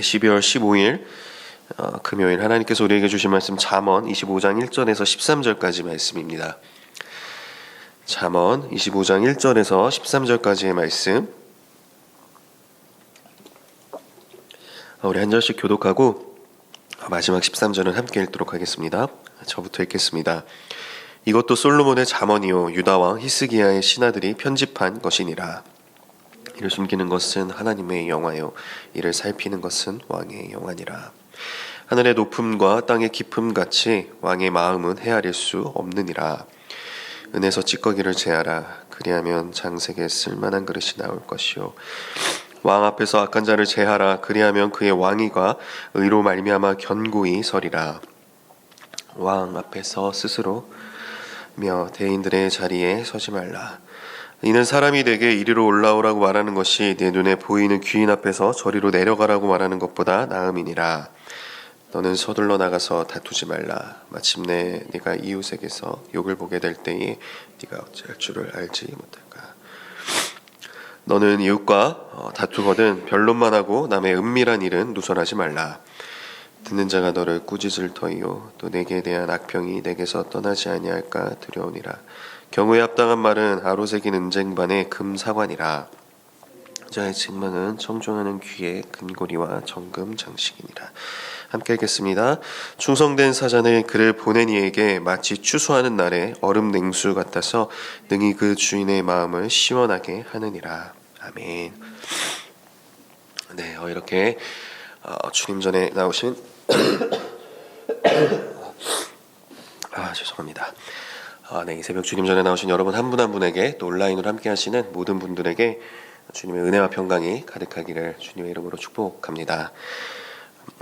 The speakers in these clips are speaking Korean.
12월 15일 금요일 하나님께서 우리에게 주신 말씀 잠언 25장 1절에서 13절까지 말씀입니다. 잠언 25장 1절에서 13절까지의 말씀, 우리 한 절씩 교독하고 마지막 13절은 함께 읽도록 하겠습니다. 저부터 읽겠습니다. 이것도 솔로몬의 잠언이요 유다왕 히스기야의 신하들이 편집한 것이니라. 이를 숨기는 것은 하나님의 영화요 이를 살피는 것은 왕의 영화니라. 하늘의 높음과 땅의 깊음 같이 왕의 마음은 헤아릴 수 없느니라. 은에서 찌꺼기를 제하라. 그리하면 장색에 쓸만한 그릇이 나올 것이요 왕 앞에서 악한 자를 제하라. 그리하면 그의 왕위가 의로 말미암아 견고히 서리라. 왕 앞에서 스스로며 대인들의 자리에 서지 말라. 이는 사람이 내게 이리로 올라오라고 말하는 것이 내 눈에 보이는 귀인 앞에서 저리로 내려가라고 말하는 것보다 나음이니라. 너는 서둘러 나가서 다투지 말라. 마침내 네가 이웃에게서 욕을 보게 될 때에 네가 어찌할 줄을 알지 못할까. 너는 이웃과 다투거든 변론만 하고 남의 은밀한 일은 누설하지 말라. 듣는 자가 너를 꾸짖을 터이요 또 내게 대한 악평이 내게서 떠나지 아니할까 두려우니라. 경우에 합당한 말은 아로새긴 은쟁반의 금사관이라. 자의 책망은 청종하는 귀의 금고리와 정금 장식이니라. 함께 읽겠습니다. 충성된 사자는 그를 보낸 이에게 마치 추수하는 날에 얼음 냉수 같아서 능히 그 주인의 마음을 시원하게 하느니라. 아멘. 네, 이렇게 주님 전에 나오신 죄송합니다. 이 새벽 주님 전에 나오신 여러분 한 분 한 분에게 또 온라인으로 함께 하시는 모든 분들에게 주님의 은혜와 평강이 가득하기를 주님의 이름으로 축복합니다.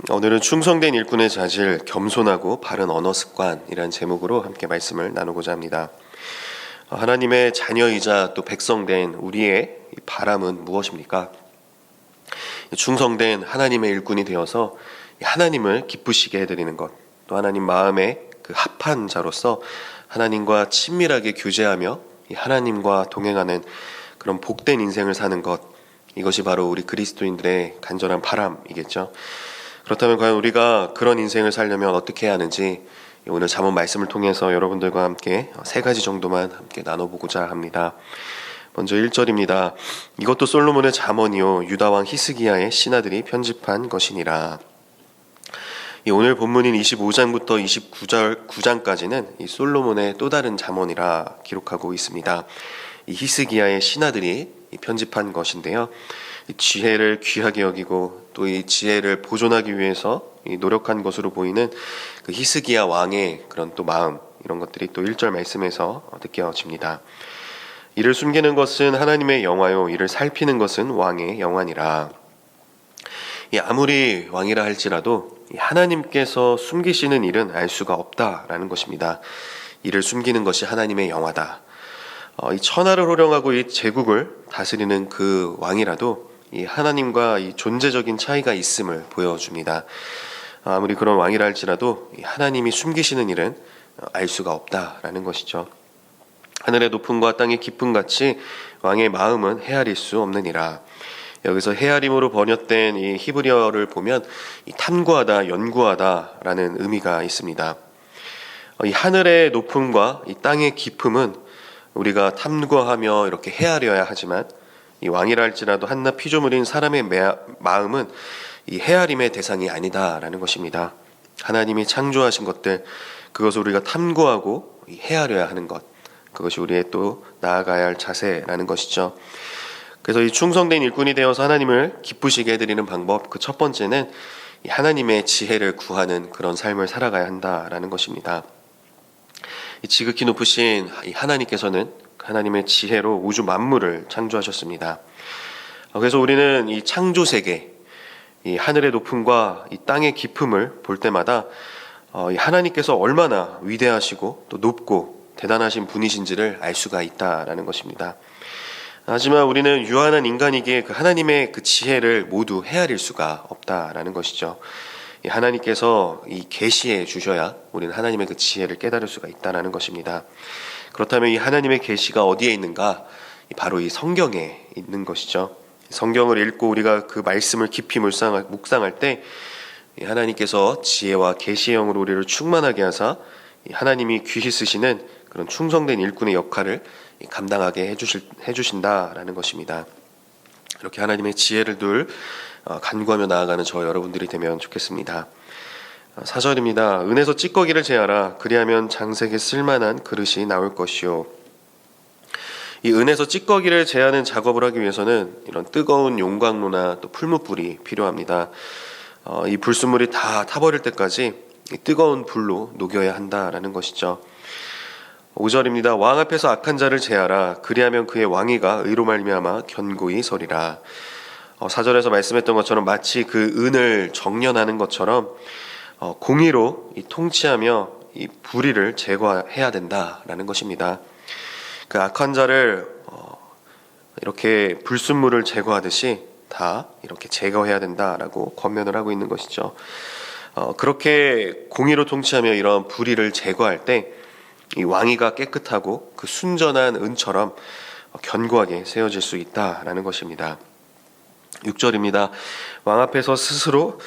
오늘은 충성된 일꾼의 자질, 겸손하고 바른 언어 습관이라는 제목으로 함께 말씀을 나누고자 합니다. 하나님의 자녀이자 또 백성된 우리의 바람은 무엇입니까? 충성된 하나님의 일꾼이 되어서 하나님을 기쁘시게 해드리는 것, 또 하나님 마음에 그 합한 자로서 하나님과 친밀하게 교제하며 하나님과 동행하는 그런 복된 인생을 사는 것, 이것이 바로 우리 그리스도인들의 간절한 바람이겠죠. 그렇다면 과연 우리가 그런 인생을 살려면 어떻게 해야 하는지 오늘 잠언 말씀을 통해서 여러분들과 함께 세 가지 정도만 함께 나눠보고자 합니다. 먼저 1절입니다. 이것도 솔로몬의 잠언이요 유다왕 히스기야의 신하들이 편집한 것이니라. 오늘 본문인 25장부터 29장까지는 이 솔로몬의 또 다른 잠언이라 기록하고 있습니다. 이 히스기야의 신하들이 편집한 것인데요. 이 지혜를 귀하게 여기고 또 이 지혜를 보존하기 위해서 노력한 것으로 보이는 그 히스기야 왕의 그런 또 마음, 이런 것들이 또 1절 말씀에서 느껴집니다. 이를 숨기는 것은 하나님의 영화요 이를 살피는 것은 왕의 영화니라. 아무리 왕이라 할지라도 하나님께서 숨기시는 일은 알 수가 없다라는 것입니다. 이를 숨기는 것이 하나님의 영화다. 이 천하를 호령하고 이 제국을 다스리는 그 왕이라도 이 하나님과 이 존재적인 차이가 있음을 보여줍니다. 아무리 그런 왕이라 할지라도 하나님이 숨기시는 일은 알 수가 없다라는 것이죠. 하늘의 높음과 땅의 깊음 같이 왕의 마음은 헤아릴 수 없느니라. 여기서 헤아림으로 번역된 이 히브리어를 보면 이 탐구하다, 연구하다라는 의미가 있습니다. 이 하늘의 높음과 이 땅의 깊음은 우리가 탐구하며 이렇게 헤아려야 하지만 이 왕이라 할지라도 한낱 피조물인 사람의 마음은 이 헤아림의 대상이 아니다라는 것입니다. 하나님이 창조하신 것들, 그것을 우리가 탐구하고 헤아려야 하는 것, 그것이 우리의 또 나아가야 할 자세라는 것이죠. 그래서 이 충성된 일꾼이 되어서 하나님을 기쁘시게 해드리는 방법, 그 첫 번째는 하나님의 지혜를 구하는 그런 삶을 살아가야 한다라는 것입니다. 이 지극히 높으신 하나님께서는 하나님의 지혜로 우주 만물을 창조하셨습니다. 그래서 우리는 이 창조 세계, 이 하늘의 높음과 이 땅의 깊음을 볼 때마다 하나님께서 얼마나 위대하시고 또 높고 대단하신 분이신지를 알 수가 있다라는 것입니다. 하지만 우리는 유한한 인간이기에 그 하나님의 그 지혜를 모두 헤아릴 수가 없다라는 것이죠. 하나님께서 이 계시해 주셔야 우리는 하나님의 그 지혜를 깨달을 수가 있다라는 것입니다. 그렇다면 이 하나님의 계시가 어디에 있는가? 바로 이 성경에 있는 것이죠. 성경을 읽고 우리가 그 말씀을 깊이 묵상할 때 하나님께서 지혜와 계시의 영으로 우리를 충만하게 하사 하나님이 귀히 쓰시는 그런 충성된 일꾼의 역할을 감당하게 해주신다라는 것입니다. 이렇게 하나님의 지혜를 늘 간구하며 나아가는 저 여러분들이 되면 좋겠습니다. 4절입니다. 은에서 찌꺼기를 제하라. 그리하면 장색에 쓸만한 그릇이 나올 것이요. 이 은에서 찌꺼기를 제하는 작업을 하기 위해서는 이런 뜨거운 용광로나 또 풀무불이 필요합니다. 이 불순물이 다 타버릴 때까지 이 뜨거운 불로 녹여야 한다라는 것이죠. 5절입니다. 왕 앞에서 악한 자를 제하라. 그리하면 그의 왕위가 의로 말미암아 견고히 서리라. 4절에서 말씀했던 것처럼 마치 그 은을 정련하는 것처럼 공의로 통치하며 이 불의를 제거해야 된다라는 것입니다. 그 악한 자를 이렇게 불순물을 제거하듯이 다 이렇게 제거해야 된다라고 권면을 하고 있는 것이죠. 그렇게 공의로 통치하며 이런 불의를 제거할 때 이 왕위가 깨끗하고 그 순전한 은처럼 견고하게 세워질 수 있다라는 것입니다. 6절입니다. 왕 앞에서 스스로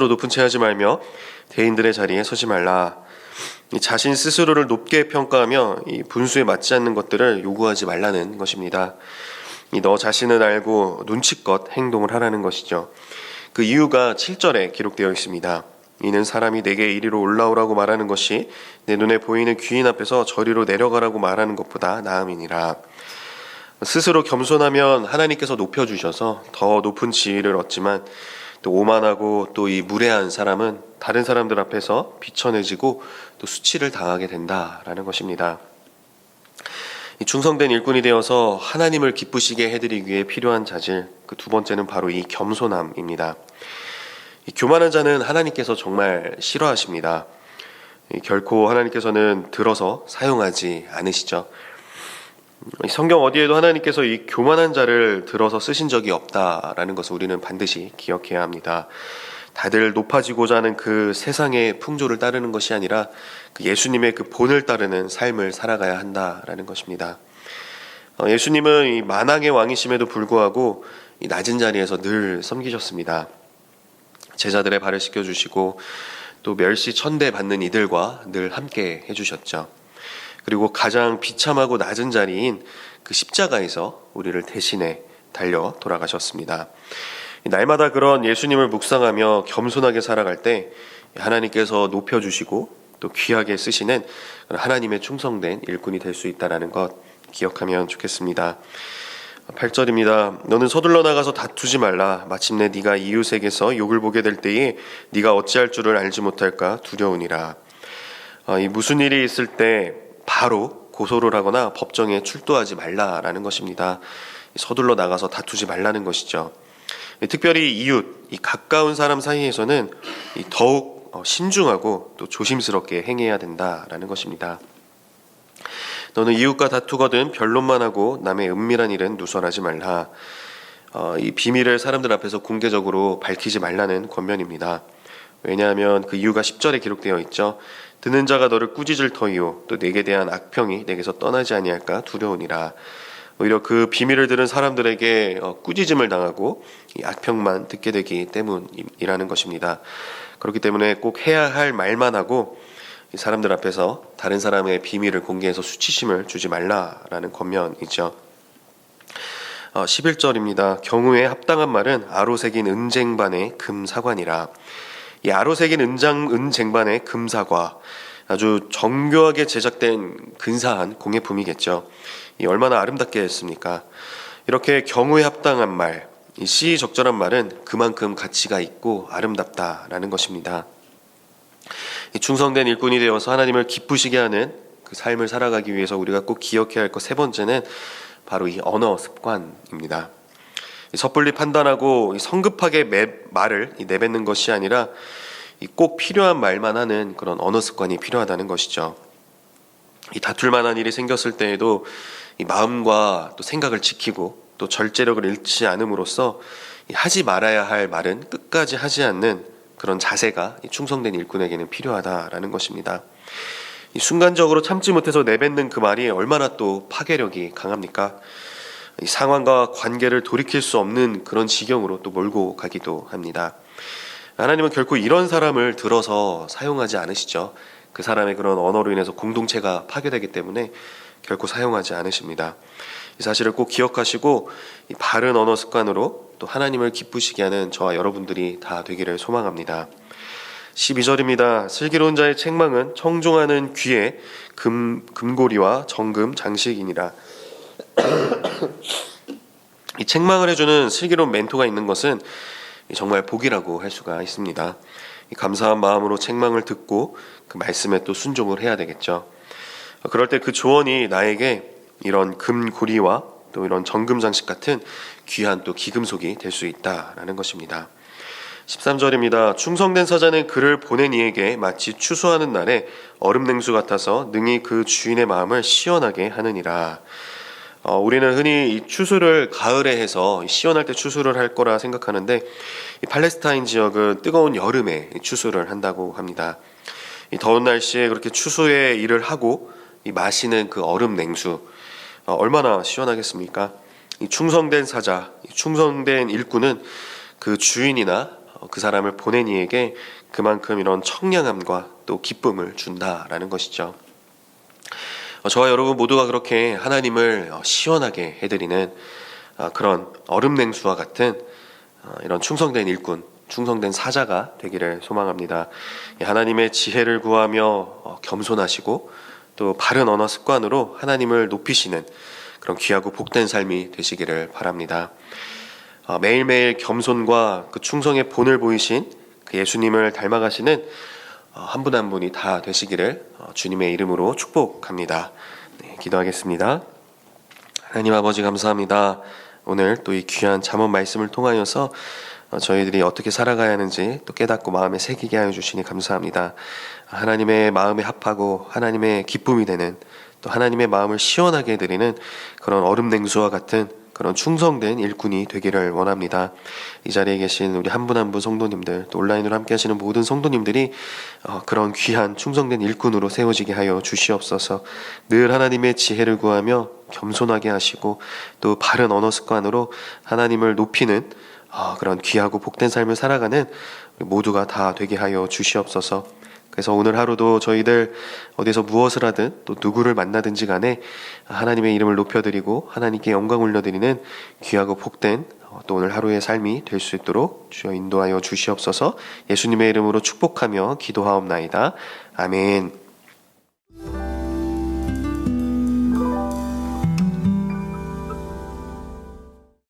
높은 채 하지 말며 대인들의 자리에 서지 말라. 자신 스스로를 높게 평가하며 이 분수에 맞지 않는 것들을 요구하지 말라는 것입니다. 너 자신을 알고 눈치껏 행동을 하라는 것이죠. 그 이유가 7절에 기록되어 있습니다. 이는 사람이 내게 이리로 올라오라고 말하는 것이 내 눈에 보이는 귀인 앞에서 저리로 내려가라고 말하는 것보다 나음이니라. 스스로 겸손하면 하나님께서 높여주셔서 더 높은 지위를 얻지만 또 오만하고 또 이 무례한 사람은 다른 사람들 앞에서 비천해지고 또 수치를 당하게 된다라는 것입니다. 이 충성된 일꾼이 되어서 하나님을 기쁘시게 해드리기 위해 필요한 자질, 그 두 번째는 바로 이 겸손함입니다. 이 교만한 자는 하나님께서 정말 싫어하십니다. 결코 하나님께서는 들어서 사용하지 않으시죠. 성경 어디에도 하나님께서 이 교만한 자를 들어서 쓰신 적이 없다라는 것을 우리는 반드시 기억해야 합니다. 다들 높아지고자 하는 그 세상의 풍조를 따르는 것이 아니라 그 예수님의 그 본을 따르는 삶을 살아가야 한다라는 것입니다. 예수님은 이 만왕의 왕이심에도 불구하고 이 낮은 자리에서 늘 섬기셨습니다. 제자들의 발을 씻겨주시고 또 멸시 천대 받는 이들과 늘 함께 해주셨죠. 그리고 가장 비참하고 낮은 자리인 그 십자가에서 우리를 대신해 달려 돌아가셨습니다. 날마다 그런 예수님을 묵상하며 겸손하게 살아갈 때 하나님께서 높여주시고 또 귀하게 쓰시는 하나님의 충성된 일꾼이 될 수 있다는 것 기억하면 좋겠습니다. 8절입니다. 너는 서둘러 나가서 다투지 말라. 마침내 네가 이웃에게서 욕을 보게 될 때에 네가 어찌할 줄을 알지 못할까 두려우니라. 이 무슨 일이 있을 때 바로 고소를 하거나 법정에 출두하지 말라라는 것입니다. 서둘러 나가서 다투지 말라는 것이죠. 특별히 이웃, 이 가까운 사람 사이에서는 더욱 신중하고 또 조심스럽게 행해야 된다라는 것입니다. 너는 이웃과 다투거든 변론만 하고 남의 은밀한 일은 누설하지 말라. 이 비밀을 사람들 앞에서 공개적으로 밝히지 말라는 권면입니다. 왜냐하면 그 이유가 10절에 기록되어 있죠. 듣는 자가 너를 꾸짖을 터이요 또 내게 대한 악평이 내게서 떠나지 아니할까 두려우니라. 오히려 그 비밀을 들은 사람들에게 꾸짖음을 당하고 이 악평만 듣게 되기 때문이라는 것입니다. 그렇기 때문에 꼭 해야 할 말만 하고 사람들 앞에서 다른 사람의 비밀을 공개해서 수치심을 주지 말라라는 권면이죠. 11절입니다. 경우에 합당한 말은 아로새긴 은쟁반의 금사관이라. 이 아로새긴 은쟁반의 금사과, 아주 정교하게 제작된 근사한 공예품이겠죠. 이 얼마나 아름답게 했습니까? 이렇게 경우에 합당한 말, 이 시의적절한 말은 그만큼 가치가 있고 아름답다라는 것입니다. 이 충성된 일꾼이 되어서 하나님을 기쁘시게 하는 그 삶을 살아가기 위해서 우리가 꼭 기억해야 할 것 세 번째는 바로 이 언어 습관입니다. 섣불리 판단하고 성급하게 말을 내뱉는 것이 아니라 꼭 필요한 말만 하는 그런 언어 습관이 필요하다는 것이죠. 이 다툴 만한 일이 생겼을 때에도 이 마음과 또 생각을 지키고 또 절제력을 잃지 않음으로써 하지 말아야 할 말은 끝까지 하지 않는 그런 자세가 충성된 일꾼에게는 필요하다라는 것입니다. 이 순간적으로 참지 못해서 내뱉는 그 말이 얼마나 또 파괴력이 강합니까? 이 상황과 관계를 돌이킬 수 없는 그런 지경으로 또 몰고 가기도 합니다. 하나님은 결코 이런 사람을 들어서 사용하지 않으시죠. 그 사람의 그런 언어로 인해서 공동체가 파괴되기 때문에 결코 사용하지 않으십니다. 이 사실을 꼭 기억하시고 이 바른 언어 습관으로 또 하나님을 기쁘시게 하는 저와 여러분들이 다 되기를 소망합니다. 12절입니다. 슬기로운 자의 책망은 청종하는 귀에 금고리와 정금 장식이니라. 이 책망을 해주는 슬기로운 멘토가 있는 것은 정말 복이라고 할 수가 있습니다. 감사한 마음으로 책망을 듣고 그 말씀에 또 순종을 해야 되겠죠. 그럴 때 그 조언이 나에게 이런 금고리와 또 이런 정금 장식 같은 귀한 또 기금속이 될 수 있다라는 것입니다. 13절입니다. 충성된 사자는 그를 보낸 이에게 마치 추수하는 날에 얼음 냉수 같아서 능히 그 주인의 마음을 시원하게 하느니라. 우리는 흔히 이 추수를 가을에 해서 시원할 때 추수를 할 거라 생각하는데 이 팔레스타인 지역은 뜨거운 여름에 추수를 한다고 합니다. 이 더운 날씨에 그렇게 추수의 일을 하고 이 마시는 그 얼음 냉수 얼마나 시원하겠습니까? 이 충성된 사자, 충성된 일꾼은 그 주인이나 그 사람을 보낸 이에게 그만큼 이런 청량함과 또 기쁨을 준다라는 것이죠. 저와 여러분 모두가 그렇게 하나님을 시원하게 해드리는 그런 얼음 냉수와 같은 이런 충성된 일꾼, 충성된 사자가 되기를 소망합니다. 하나님의 지혜를 구하며 겸손하시고 또 바른 언어 습관으로 하나님을 높이시는 그런 귀하고 복된 삶이 되시기를 바랍니다. 매일매일 겸손과 그 충성의 본을 보이신 그 예수님을 닮아가시는 한 분 한 분이 다 되시기를 주님의 이름으로 축복합니다. 네, 기도하겠습니다. 하나님 아버지 감사합니다. 오늘 또 이 귀한 잠언 말씀을 통하여서 저희들이 어떻게 살아가야 하는지 또 깨닫고 마음에 새기게 하여 주시니 감사합니다. 하나님의 마음에 합하고 하나님의 기쁨이 되는 또 하나님의 마음을 시원하게 해드리는 그런 얼음 냉수와 같은 그런 충성된 일꾼이 되기를 원합니다. 이 자리에 계신 우리 한 분 한 분 성도님들 또 온라인으로 함께 하시는 모든 성도님들이 그런 귀한 충성된 일꾼으로 세워지게 하여 주시옵소서. 늘 하나님의 지혜를 구하며 겸손하게 하시고 또 바른 언어 습관으로 하나님을 높이는 그런 귀하고 복된 삶을 살아가는 모두가 다 되게 하여 주시옵소서. 그래서 오늘 하루도 저희들 어디서 무엇을 하든 또 누구를 만나든지 간에 하나님의 이름을 높여드리고 하나님께 영광 올려드리는 귀하고 복된 또 오늘 하루의 삶이 될 수 있도록 주여 인도하여 주시옵소서. 예수님의 이름으로 축복하며 기도하옵나이다. 아멘.